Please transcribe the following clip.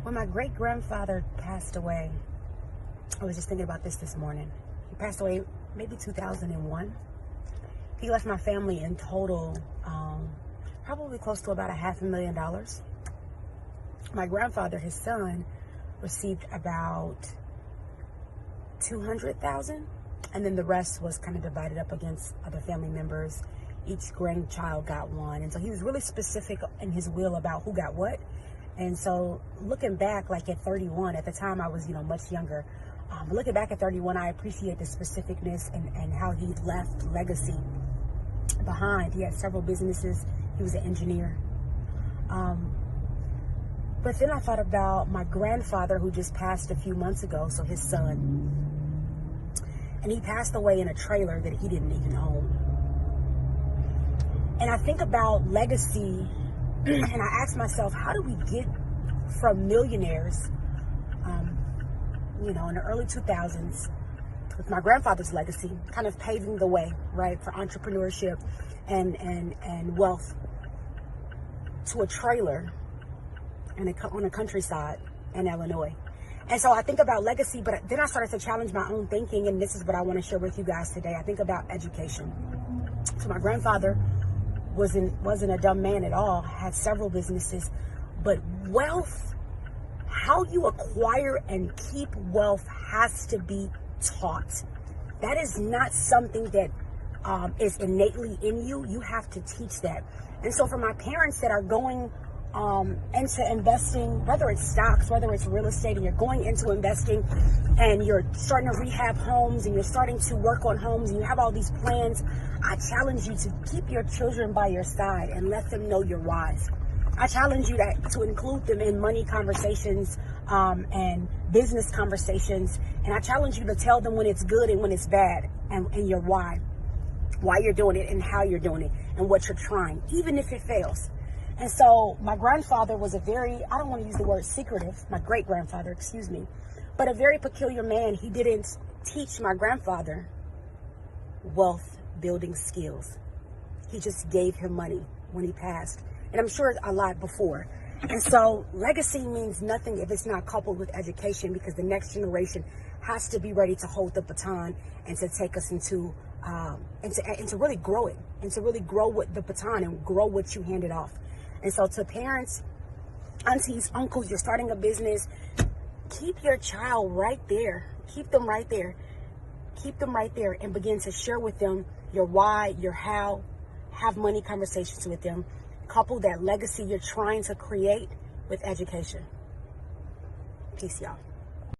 When my great-grandfather passed away, I was just thinking about this morning. He passed away maybe 2001. He left my family in total probably close to about $500,000. My grandfather, his son, received about $200,000, and then the rest was kind of divided up against other family members. Each grandchild got one, and so he was really specific in his will about who got what. And so looking back, like at 31, at the time I was, much younger. Looking back at 31, I appreciate the specificness and how he left legacy behind. He had several businesses. He was an engineer. But then I thought about my grandfather, who just passed a few months ago, so his son. And he passed away in a trailer that he didn't even own. And I think about legacy, and I ask myself, how do we get from millionaires, in the early 2000s, with my grandfather's legacy, kind of paving the way, right, for entrepreneurship and wealth, to a trailer on a countryside in Illinois. And so I think about legacy, but then I started to challenge my own thinking, and this is what I want to share with you guys today. I think about education. So my grandfather wasn't a dumb man at all, had several businesses, but wealth, how you acquire and keep wealth, has to be taught. That is not something that is innately in you. You have to teach that. And so for my parents that are going into investing, whether it's stocks, whether it's real estate, and you're going into investing and you're starting to rehab homes and you're starting to work on homes and you have all these plans, I challenge you to keep your children by your side and let them know you're wise. I challenge you to include them in money conversations and business conversations. And I challenge you to tell them when it's good and when it's bad, and your why you're doing it and how you're doing it and what you're trying, even if it fails. And so my grandfather was I don't want to use the word secretive, my great-grandfather, excuse me, but a very peculiar man. He didn't teach my grandfather wealth building skills. He just gave him money when he passed. And I'm sure a lot before. And so legacy means nothing if it's not coupled with education, because the next generation has to be ready to hold the baton and to take us into, and to really grow it, and to really grow with the baton and grow what you handed off. And so to parents, aunties, uncles, you're starting a business, keep your child right there. Keep them right there. Keep them right there and begin to share with them your why, your how. Have money conversations with them. Couple that legacy you're trying to create with education. Peace, y'all.